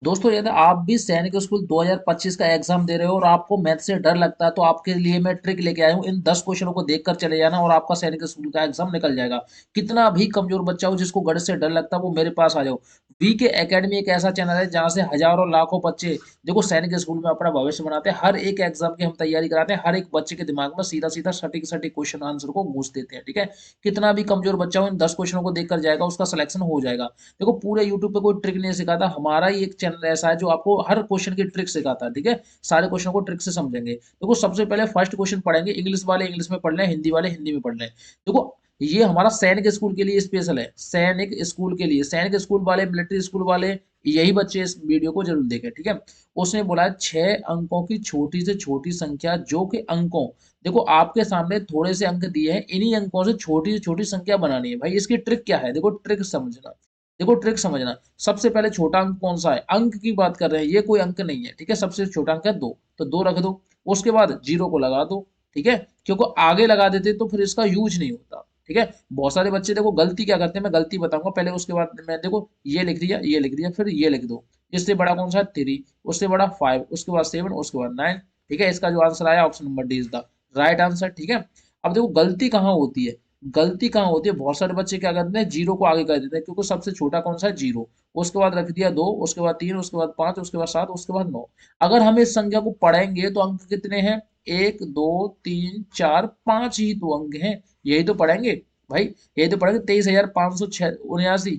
दोस्तों यदि आप भी सैनिक स्कूल 2025 का एग्जाम दे रहे हो और आपको मैथ से डर लगता है तो आपके लिए मैं ट्रिक लेके आया हूँ। इन 10 क्वेश्चनों को देखकर चले जाना और आपका सैनिक स्कूल का एग्जाम निकल जाएगा। कितना भी कमजोर बच्चा हो जिसको गणित से डर लगता है वो मेरे पास आ जाओ। वीके एकेडमी एक ऐसा चैनल है जहाँ से हजारों लाखों बच्चे देखो सैनिक स्कूल में अपना भविष्य बनाते हैं। हर एक एग्जाम की हम तैयारी कराते हैं। हर एक बच्चे के दिमाग में सीधा सीधा सटीक सटीक क्वेश्चन आंसर को घूस देते हैं। ठीक है, कितना भी कमजोर बच्चा हो इन 10 क्वेश्चनों को देखकर जाएगा, उसका सिलेक्शन हो जाएगा। देखो पूरे यूट्यूब पे कोई ट्रिक नहीं सिखाता, हमारा ही एक चैनल ऐसा है जो आपको हर क्वेश्चन की ट्रिक सिखाता है। ठीक है, सारे क्वेश्चन को ट्रिक से समझेंगे। देखो सबसे पहले फर्स्ट क्वेश्चन पढ़ेंगे, इंग्लिश वाले इंग्लिश में पढ़ लें, हिंदी वाले हिंदी में पढ़ लें। देखो ये हमारा सैनिक स्कूल के लिए स्पेशल है, सैनिक स्कूल के लिए, सैनिक स्कूल वाले, मिलिट्री स्कूल वाले, यही बच्चे इस वीडियो को जरूर देखें। ठीक है, उसने बोला है 6 अंकों की छोटी से छोटी संख्या जो कि अंकों, देखो आपके सामने थोड़े से अंक दिए हैं, इन्हीं अंकों से छोटी संख्या बनानी है। भाई इसकी ट्रिक क्या है, देखो ट्रिक समझना। देखो ट्रिक समझना, सबसे पहले छोटा अंक कौन सा है, अंक की बात कर रहे हैं, ये कोई अंक नहीं है। ठीक है, सबसे छोटा अंक है 2, तो 2 रख दो। उसके बाद जीरो को लगा दो। ठीक है, क्योंकि आगे लगा देते तो फिर इसका यूज नहीं होता। ठीक है, बहुत सारे बच्चे देखो गलती क्या करते हैं, मैं गलती बताऊंगा पहले, उसके बाद मैं देखो ये लिख दिया, ये लिख दिया, फिर ये लिख दो। इससे बड़ा कौन सा है 3, उससे बड़ा 5, उसके बाद 7, उसके बाद 9। ठीक है, इसका जो आंसर आया option number D is the right answer. ठीक है, अब देखो गलती कहाँ होती है, गलती कहाँ होती है, बहुत सारे बच्चे क्या करते हैं जीरो को आगे कर देते हैं, क्योंकि सबसे छोटा कौन सा है जीरो, उसके बाद रख दिया 2, उसके बाद 3, उसके बाद 5, उसके बाद 7, उसके बाद 9। अगर हम इस संख्या को पढ़ेंगे तो अंक कितने हैं, 1 2 3 4 5 ही तो अंक हैं। यही तो पढ़ेंगे भाई, यही तो पढ़ेंगे 23,579।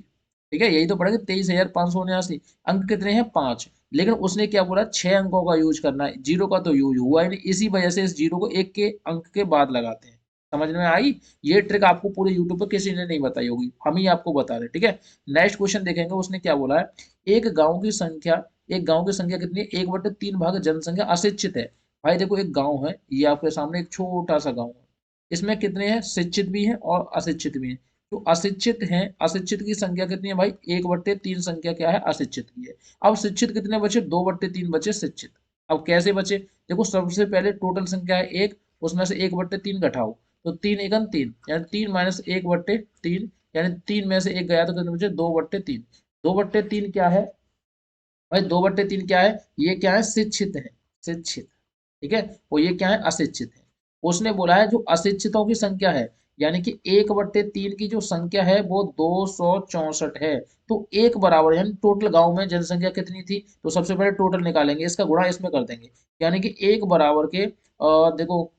ठीक है, यही तो पढ़ेंगे 23,579। अंक कितने हैं 5, लेकिन उसने क्या बोला 6 अंकों का यूज करना है, जीरो का तो यूज हुआ ही नहीं, इसी वजह से इस जीरो को एक के अंक के बाद लगाते हैं। समझ में आई, ये ट्रिक आपको पूरे यूट्यूब पर किसी ने नहीं बताई होगी, हम ही आपको बता रहे हैं। ठीक है, नेक्स्ट क्वेश्चन देखेंगे, उसने क्या बोला है, एक गांव की संख्या, एक गांव की संख्या कितनी है, 1/3 जनसंख्या अशिक्षित है। भाई देखो एक गांव है, ये आपके सामने एक छोटा सा गांव है, इसमें कितने हैं, शिक्षित भी हैं और अशिक्षित भी हैं। तो अशिक्षित हैं, अशिक्षित की संख्या कितनी है भाई, 1/3 संख्या क्या है, अशिक्षित की है। अब शिक्षित कितने बचे, 2/3 बचे शिक्षित। अब कैसे बचे, देखो सबसे पहले टोटल संख्या है 1, उसमें से 1/3 घटाओ, तो 3 एकन 3, यानी 3 माइनस 1/3, यानी 3 में से एक गया तो कितने बचे, 2/3। 2/3 क्या है भाई, 2/3 क्या है, ये क्या है, शिक्षित है, शिक्षित। ठीक है, और ये क्या है, अशिक्षित है। उसने बोला है जो अशिक्षितों की संख्या है, यानी कि 1/3 की जो संख्या है वो 264 है। तो एक बराबर, यानी टोटल गांव में जनसंख्या कितनी थी, तो सबसे पहले टोटल निकालेंगे, इसका गुणा इसमें कर देंगे, यानी कि एक बराबर के देखो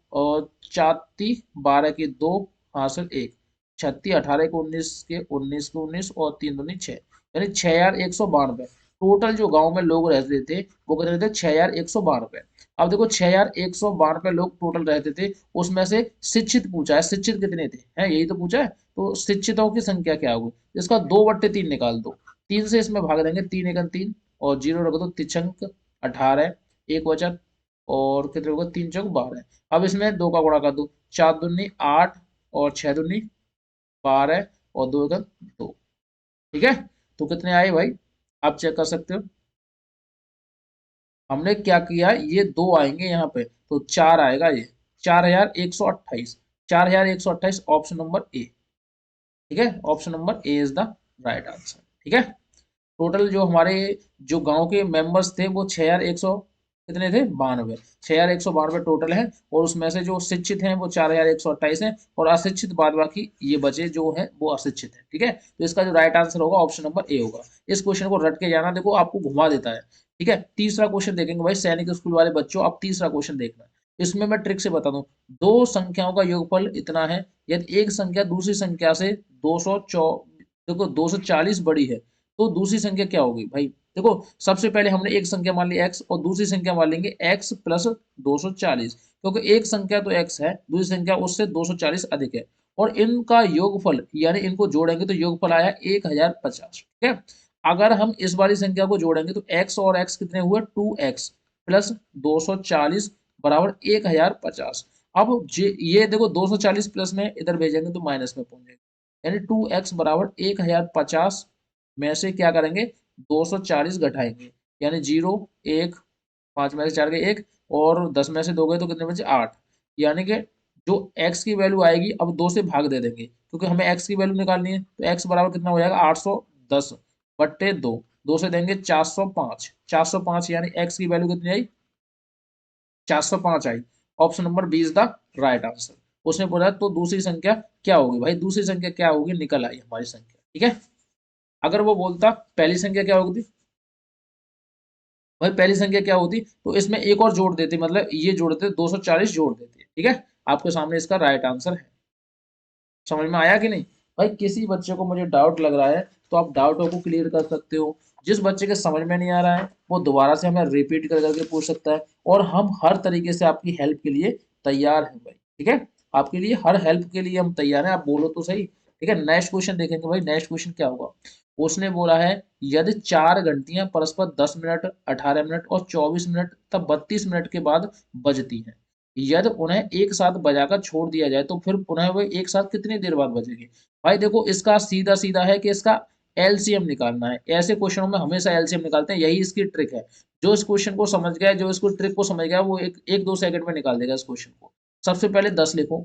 4×3 = 12 की 2 हासिल 1, 36 18 के 19 के 19 और 3 दूनी 6, यानी 6,192। टोटल जो गांव में लोग रहते थे वो कितने थे, 6,192। अब देखो 6,192 लोग टोटल रहते थे, उसमें से शिक्षित पूछा है, शिक्षित कितने थे, है यही तो पूछा है, तो शिक्षितों की संख्या क्या होगी, इसका 2/3 निकाल दो। 3 से इसमें भाग देंगे, 3 एकन 3 और जीरो रख दो, तिछंक 18, एक वचन, और कितने होगा, 3×4 = 12। अब इसमें 2 का गुणा कर दो, 4×2 = 8 और 6×2 = 12 और 2 एकन 2। ठीक है, तो कितने आए भाई, आप चेक कर सकते हो। हमने क्या किया, ये 2 आएंगे यहाँ पे तो 4 आएगा, ये 4,128, 4,128 ऑप्शन नंबर ए। ठीक है, option number A is the right answer. ठीक है, टोटल जो हमारे जो गांव के मेंबर्स थे वो 6,100 कितने थे, 92, 6,192 टोटल है। और उसमें से जो शिक्षित हैं वो 4,128 हैं, और अशिक्षित बाद बाकी ये बचे जो है वो अशिक्षित है। ठीक है, तो इसका जो राइट आंसर होगा ऑप्शन नंबर ए होगा। इस क्वेश्चन को रट के जाना, देखो आपको घुमा देता है। ठीक है, तीसरा क्वेश्चन देखेंगे भाई सैनिक स्कूल वाले बच्चों, अब तीसरा क्वेश्चन देखना। इसमें मैं ट्रिक से बता दूं, दो संख्याओं का योगफल इतना है, यदि एक संख्या दूसरी संख्या से 200 देखो 240 बड़ी है तो दूसरी संख्या क्या होगी भाई। देखो सबसे पहले हमने एक संख्या मान ली x और दूसरी संख्या मान लेंगे x प्लस 240, क्योंकि एक संख्या तो x है, दूसरी संख्या उससे 240 अधिक है, और इनका योगफल यानी इनको जोड़ेंगे तो योगफल आया 1050। ठीक है, अगर हम इस वाली संख्या को जोड़ेंगे तो x और x कितने हुए, 2x प्लस 240 बराबर 1050। अब ये देखो 240 प्लस में इधर भेजेंगे तो माइनस में पहुंचेगा, यानी 2x बराबर 1050 में से क्या करेंगे, 240 घटाएंगे, यानी 0 1, 5 में से 4 गए 1, और 10 में से 2 गए तो कितने बचे 8। यानी कि जो x की वैल्यू आएगी, अब 2 से भाग दे देंगे क्योंकि हमें x की वैल्यू निकालनी है, तो x बराबर कितना हो जाएगा 810/2, 2 से देंगे 405, 405 यानी x की वैल्यू कितनी आई, 405 आई। Option number B is the right answer. उसने बोला तो दूसरी संख्या क्या होगी भाई, दूसरी संख्या क्या होगी, निकल आई हमारी संख्या, ठीक है। अगर वो बोलता पहली संख्या क्या होगी भाई, पहली संख्या क्या होती, तो इसमें एक और जोड़ देते, मतलब ये जोड़ते 240 जोड़ देते, ठीक है। आपके सामने इसका राइट आंसर है। समझ में आया कि नहीं। भाई किसी बच्चे को मुझे डाउट लग रहा है तो आप डाउटों को क्लियर कर सकते हो। जिस बच्चे के समझ में नहीं आ रहा है वो दोबारा से हमें रिपीट कर करके पूछ सकता है, और हम हर तरीके से आपकी हेल्प के लिए तैयार हैं भाई, ठीक है। आपके लिए हर हेल्प के लिए हम तैयार हैं, आप बोलो तो सही, ठीक है। नेक्स्ट क्वेश्चन देखेंगे भाई, नेक्स्ट क्वेश्चन क्या होगा। उसने बोला है यदि 4 घंटियां परस्पर 10 मिनट, 18 मिनट और 24 मिनट तब 32 मिनट के बाद बजती हैं, यदि उन्हें एक साथ बजाकर छोड़ दिया जाए तो फिर पुनः वो एक साथ कितनी देर बाद बजेगी। भाई देखो इसका सीधा सीधा है कि इसका एलसीएम निकालना है। ऐसे क्वेश्चनों में हमेशा एलसीएम निकालते हैं, यही इसकी ट्रिक है। जो इस क्वेश्चन को समझ गया, जो इसको ट्रिक को समझ गया, वो एक दो सेकंड में निकाल देगा इस क्वेश्चन को। सबसे पहले 10 लिखो,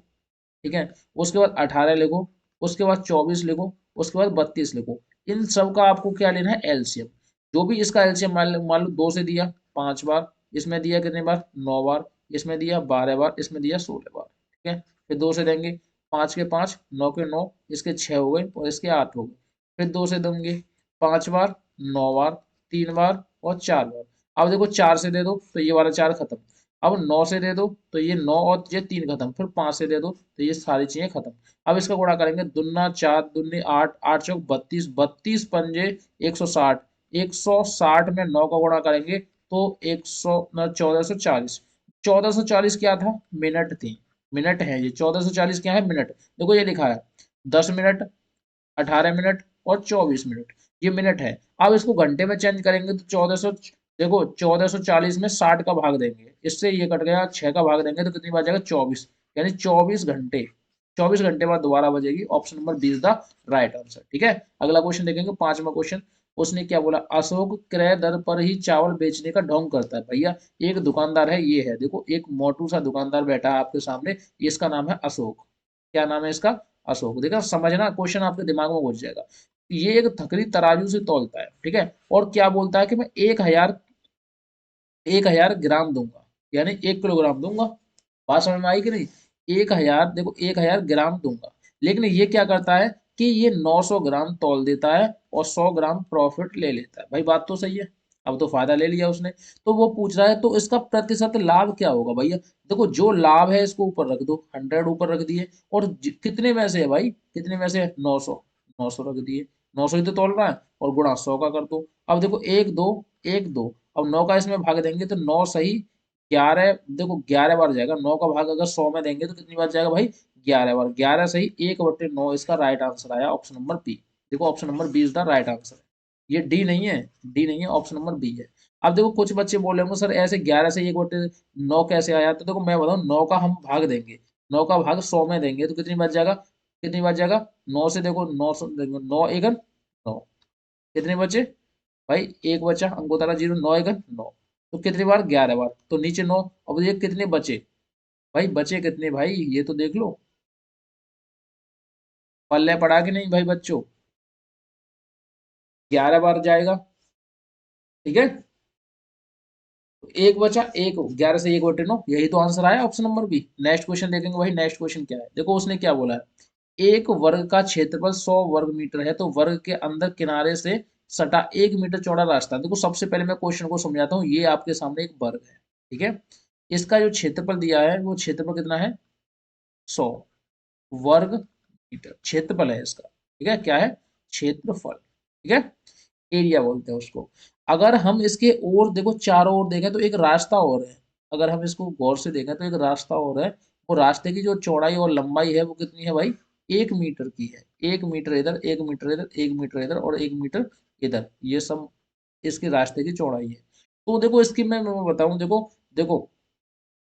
ठीक है। उसके बाद 18 लिखो, उसके बाद 24 लिखो, उसके बाद 32 लिखो। इन सब का आपको क्या लेना है, एलसीएम। जो भी इसका एलसीएम मान लो 2 से दिया 5 बार, इसमें दिया कितने बार, 9 बार, इसमें दिया 12 बार, इसमें दिया 16 बार, ठीक है। फिर 2 से देंगे, 5 के 5, 9 के 9, इसके 6 हो गए और इसके 8 हो गए। फिर 2 से देंगे 5 बार, 9 बार, 3 बार और 4 बार। अब देखो 4 से दे दो तो ये वाला 4 खत्म। अब 9 से दे दो तो ये 9 और ये 3 खत्म, फिर 5 से दे दो तो ये सारी चीजें खत्म। अब इसका गुणा करेंगे, दुन्ना 4 दुन्नी 8, 8 चौक 32, 32 पंजे 160, 160 में 9 का गुणा करेंगे तो 100 1440। 1440 क्या था, मिनट थी, मिनट है ये। 1440 क्या है, मिनट। देखो ये लिखा है 10 मिनट, 18 मिनट और 24 मिनट, ये मिनट है। अब इसको घंटे में चेंज करेंगे तो 1400, देखो 1440 में 60 का भाग देंगे, इससे ये कट गया, 6 का भाग देंगे तो कितनी बार जाएगा, 24, यानी 24 घंटे। 24 घंटे बाद दोबारा बजेगी। Option number B is the right answer, ठीक है। अगला क्वेश्चन देखेंगे, 5वां क्वेश्चन। उसने क्या बोला, अशोक क्रय दर पर ही चावल बेचने का ढोंग करता है। भैया एक दुकानदार है, ये है देखो, एक मोटू सा दुकानदार बैठा है आपके सामने, इसका नाम है अशोक। क्या नाम है इसका, अशोक। देखा, समझना क्वेश्चन आपके दिमाग में घुस जाएगा। ये एक थकरी तराजू से तौलता है, ठीक है। और क्या बोलता है कि मैं 1000 ग्राम दूंगा, यानी 1 किलोग्राम दूंगा। बात समझ में आई कि नहीं। 1000, देखो 1000 ग्राम दूंगा, लेकिन ये क्या करता है कि ये 900 ग्राम तौल देता है और 100 ग्राम प्रॉफिट ले लेता है। भाई बात तो सही है, अब तो फायदा ले लिया उसने। तो वो पूछ रहा है तो इसका प्रतिशत लाभ क्या होगा भैया। देखो जो लाभ है इसको ऊपर रख दो, 100 ऊपर रख दिए, और कितने में से है भाई, कितने में से है, 900, 900 रख दिए, 900 ही तो तोल रहा है, और गुणा 100 का कर दो। अब देखो एक दो, एक दो, अब 9 का इसमें भाग देंगे तो 9 सही 11, देखो 11 बार जाएगा। 9 का भाग अगर 100 में देंगे तो कितनी बार जाएगा भाई, 11 बार। 11 सही 1/9 इसका राइट आंसर आया, ऑप्शन नंबर बी। देखो option number B is the right answer. ये डी नहीं है, डी नहीं है, ऑप्शन नंबर बी है। अब देखो कुछ बच्चे बोलेंगे सर ऐसे 11 से 1/9 कैसे आया, तो देखो मैं बताऊं, 9 का हम भाग देंगे, 9 का भाग 100 में देंगे तो कितनी बार जाएगा, कितनी बार जाएगा, 9 से देखो, 9 से देखो, 9 एकन 9, कितने बचे भाई, एक बचा, अंक उतारा 0, 9 एकन 9, तो कितनी बार, 11 बार, तो नीचे 9। अब ये कितने बचे भाई, बचे कितने भाई, ये तो देख लो, पल्ले पड़ा कि नहीं भाई बच्चों, 11 बार जाएगा, ठीक है। तो एक बचा, एक 11 से 1/9, यही तो आंसर आया, option number B. Next question देखेंगे भाई, नेक्स्ट क्वेश्चन क्या है, देखो उसने क्या बोला है, एक वर्ग का क्षेत्रफल 100 वर्ग मीटर है तो वर्ग के अंदर किनारे से सटा 1 मीटर चौड़ा रास्ता। देखो सबसे पहले मैं क्वेश्चन को समझाता हूँ, ये आपके सामने एक वर्ग है, ठीक है। इसका जो क्षेत्रफल दिया है वो क्षेत्रफल कितना है, 100 वर्ग मीटर क्षेत्रफल है इसका, ठीक है। क्या है, क्षेत्रफल, ठीक है। एरिया बोलते हैं उसको। अगर हम इसके और देखो चारों ओर देखें तो एक रास्ता और है, अगर हम इसको गौर से देखें तो एक रास्ता और है। वो रास्ते की जो चौड़ाई और लंबाई है वो कितनी है भाई, 1 मीटर की है। 1 मीटर इधर, 1 मीटर इधर, 1 मीटर इधर और 1 मीटर इधर, ये सब इसके रास्ते की चौड़ाई है। तो देखो इसकी मैं बताऊं, देखो देखो,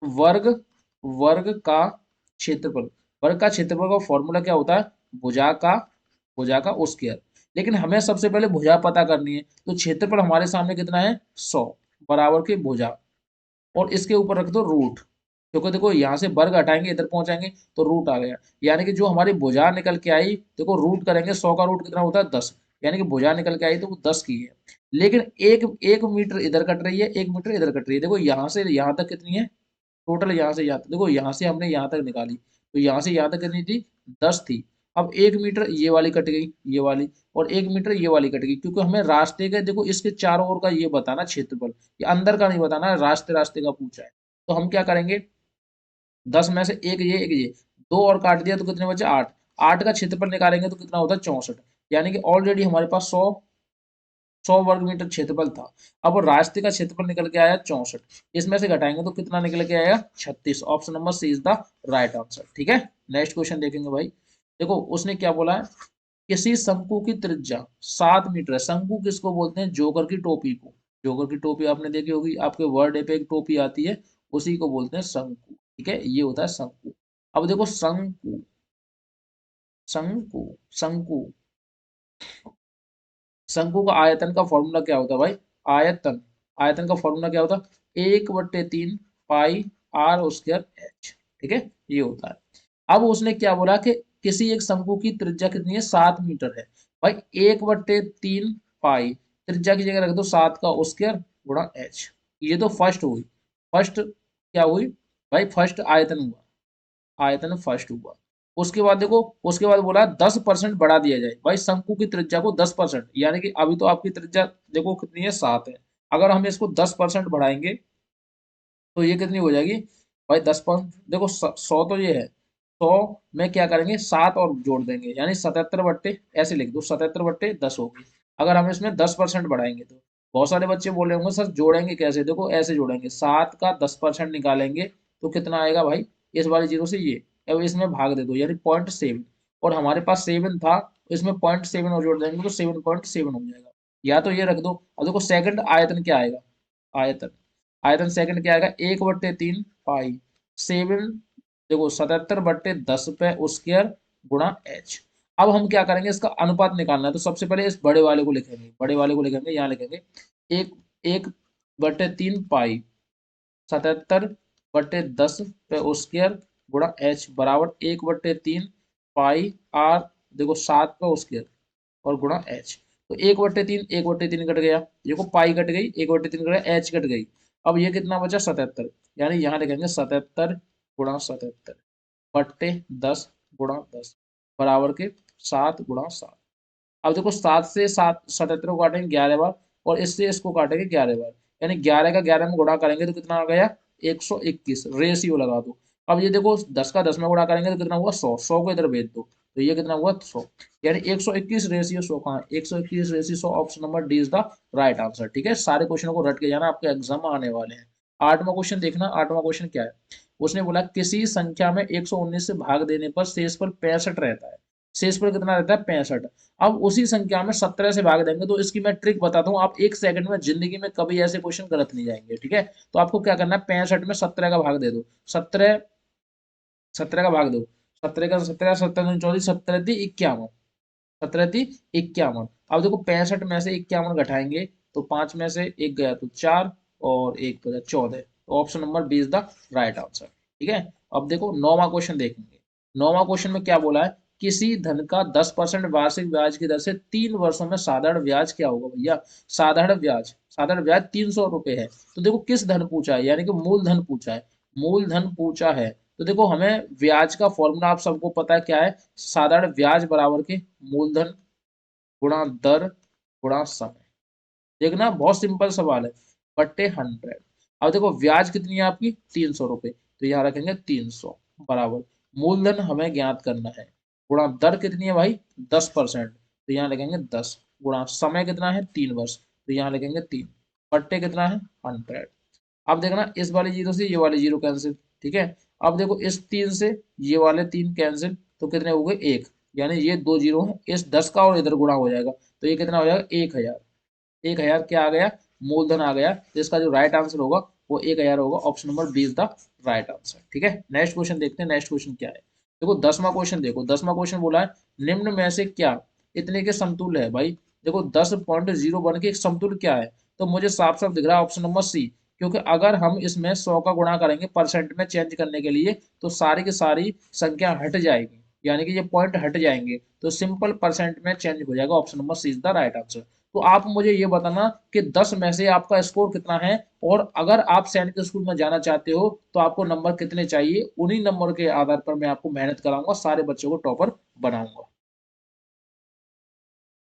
वर्ग, वर्ग का क्षेत्रफल, वर्ग का क्षेत्रफल का फॉर्मूला क्या होता है, भुजा का, भुजा का स्क्वायर। लेकिन हमें सबसे पहले भुजा पता करनी है, तो क्षेत्रफल हमारे सामने कितना है, 100 बराबर की भुजा, और इसके ऊपर रख दो रूट, क्योंकि देखो यहाँ से वर्ग हटाएंगे इधर पहुंचाएंगे तो रूट आ गया, यानी कि जो हमारी भुजा निकल के आई, देखो रूट करेंगे, 100 का रूट कितना होता है, 10, यानी कि भुजा निकल के आई तो वो 10 की है। लेकिन एक एक मीटर इधर कट रही है, 1 मीटर इधर कट रही है। देखो यहाँ से यहाँ तक कितनी है, टोटल यहाँ से यहाँ तक, देखो यहाँ से हमने यहाँ तक निकाली तो यहाँ से यहाँ तक कितनी थी, 10 थी। अब 1 मीटर ये वाली कट गई, ये वाली, और 1 मीटर ये वाली कट गई, क्योंकि हमें रास्ते का, देखो इसके चारों ओर का ये बताना क्षेत्रफल, ये अंदर का नहीं बताना, रास्ते रास्ते का पूछा है। तो हम क्या करेंगे, 10 में से एक ये दो और काट दिया तो कितने बचे, 8। 8 का क्षेत्रफल निकालेंगे तो कितना होता है, 64। यानी कि ऑलरेडी हमारे पास 100 वर्ग मीटर क्षेत्रफल था। अब रास्ते का क्षेत्रफल निकल के आया 64, इसमें से घटाएंगे तो कितना निकल के आएगा, 36। Option number C is the right answer. ठीक है, नेक्स्ट क्वेश्चन देखेंगे भाई। देखो उसने क्या बोला है, किसी शंकु की त्रिज्या 7 मीटर है। शंकु किसको बोलते हैं, जोकर की टोपी को। जोकर की टोपी आपने देखी होगी, आपके वर्ड डे पे एक टोपी आती है, उसी को बोलते हैं शंकु। ठीक है, ये होता है शंकु। अब देखो शंकु, शंकु, शंकु, शंकु का आयतन का फॉर्मूला क्या होता है भाई, आयतन, आयतन का फॉर्मूला क्या होता है, 1/3 पाई आर स्क्वायर एच। ठीक है, ये होता है। अब उसने क्या बोला कि किसी एक शंकु की त्रिज्या कितनी है, 7 मीटर है। भाई 1/3 पाई, त्रिज्या की जगह रख दो 7 का स्क्वायर गुणा एच। ये तो फर्स्ट हुई, फर्स्ट क्या हुई भाई, फर्स्ट आयतन हुआ, आयतन फर्स्ट हुआ। उसके बाद देखो, उसके बाद बोला 10% बढ़ा दिया जाए। भाई शंकु की त्रिज्या को 10%, यानी कि अभी तो आपकी त्रिज्या देखो कितनी है, 7 है। अगर हम इसको 10% बढ़ाएंगे तो ये कितनी हो जाएगी भाई, 10%, देखो 100 तो ये है, 100 में क्या करेंगे, 7 और जोड़ देंगे, यानी 77/, ऐसे लिख दो 77/10 होगी। अगर हम इसमें 10% बढ़ाएंगे तो बहुत सारे बच्चे बोल रहे होंगे सर जोड़ेंगे कैसे, देखो ऐसे जोड़ेंगे, 7 का 10% निकालेंगे तो कितना आएगा भाई, इस वाली जीरो से ये, अब इसमें भाग दे दो, यानी 0.7, और हमारे पास 7 था, तो इसमें 0.7 और जोड़ देंगे तो 7.7 हो जाएगा। या तो ये रख दो। अब देखो सेकंड आयतन क्या आएगा, आयतन, आयतन सेकंड क्या आएगा, 1/3 पाई 7, देखो 77/10 पे स्क्वायर गुणा एच। अब हम क्या करेंगे, इसका अनुपात निकालना है, तो सबसे पहले इस बड़े वाले को लिखेंगे, बड़े वाले को लिखेंगे, यहाँ लिखेंगे एक 1/3 पाई 77/10 पे स्क्वायर गुणा एच बराबर 1/3 पाई आर, देखो 7 पे स्क्वायर और गुणा एच। तो 1/3, 1/3 कट गया, देखो पाई कट गई, 1/3 कट गया, एच कट गई। अब ये कितना बचा, 77, यानी यहाँ लिखेंगे 77 गुणा 77 बट्टे 10 गुणा 10 बराबर के 7 गुणा 7। अब देखो 7 से 7 77 को काटेंगे 11 बार, और इससे इसको काटेंगे 11 बार, यानी 11 का 11 में गुणा करेंगे तो कितना आ गया, 121। रेशियो लगा दो। अब ये देखो 10 का 10 में गुणा करेंगे तो कितना हुआ, 100, 100 को इधर भेज दो तो ये कितना हुआ, 100। यानी 121 रेशियो 100 कहाँ है, 121 ratio 100, option number D is the right answer. ठीक है, सारे क्वेश्चनों को रट के जाना, आपके एग्जाम आने वाले हैं। 8वां क्वेश्चन देखना, 8वां क्वेश्चन क्या है, उसने बोला किसी संख्या में 119 से भाग देने पर शेषफल 65 रहता है। शेषफल कितना रहता है, 65। अब उसी संख्या में 17 से भाग देंगे, तो इसकी मैं ट्रिक बताता हूँ, आप 1 सेकंड में जिंदगी में कभी ऐसे क्वेश्चन गलत नहीं जाएंगे। ठीक है, तो आपको क्या करना है, 65 में 17 का भाग दे दो, 17, 17 का भाग दो, 17 का 17, 17 24, 17 थी 51, 17 थी 51। अब देखो 65 में से 51 घटाएंगे तो 5 में से एक गया तो 4, और एक बचा 14, तो option number B is the right answer. ठीक है, अब देखो 9वां क्वेश्चन देखेंगे। 9वां क्वेश्चन में क्या बोला है, किसी धन का 10% वार्षिक ब्याज की दर से 3 वर्षों में साधारण ब्याज क्या होगा भैया, साधारण ब्याज, साधारण ब्याज 300 रुपए है। तो देखो किस धन पूछा है, यानी कि मूलधन पूछा है, मूलधन पूछा है। तो देखो हमें ब्याज का फॉर्मूला आप सबको पता है क्या है, साधारण ब्याज बराबर के मूलधन गुणा दर गुणा समय। देखना बहुत सिंपल सवाल है, बट्टे 100। अब देखो ब्याज कितनी है आपकी, 300 रुपए, तो यहाँ रखेंगे 300 बराबर, मूलधन हमें ज्ञात करना है, गुणा दर कितनी है भाई, 10%, तो यहाँ लिखेंगे 10, गुणा समय कितना है, 3 वर्ष, तो यहाँ लिखेंगे 3, बट्टे कितना है, 100। अब देखना इस वाली जीरो से ये वाली जीरो कैंसिल। ठीक है, अब देखो इस 3 से ये वाले 3 कैंसिल, तो कितने हो गए, 1, यानी ये 2 जीरो है, इस 10 का और इधर गुणा हो जाएगा, तो ये कितना हो जाएगा, 1000। 1000 क्या आ गया, मूलधन आ गया, तो इसका जो राइट आंसर होगा वो 1000 होगा, option number B is the right answer. ठीक है, नेक्स्ट क्वेश्चन देखते हैं, नेक्स्ट क्वेश्चन क्या है। देखो 10वां क्वेश्चन देखो, 10वां क्वेश्चन बोला है निम्न में से क्या इतने के समतुल्य है। भाई देखो 10.01 के एक समतुल्य क्या है, तो मुझे साफ साफ दिख रहा है ऑप्शन नंबर सी, क्योंकि अगर हम इसमें 100 का गुणा करेंगे परसेंट में चेंज करने के लिए, तो सारी की सारी संख्या हट जाएगी, यानी कि ये पॉइंट हट जाएंगे, तो सिंपल परसेंट में चेंज हो जाएगा। Option number C is the right answer. तो आप मुझे ये बताना कि 10 में से आपका स्कोर कितना है, और अगर आप सैनिक स्कूल में जाना चाहते हो तो आपको नंबर कितने चाहिए, उन्हीं नंबर के आधार पर मैं आपको मेहनत कराऊंगा, सारे बच्चों को टॉपर बनाऊंगा।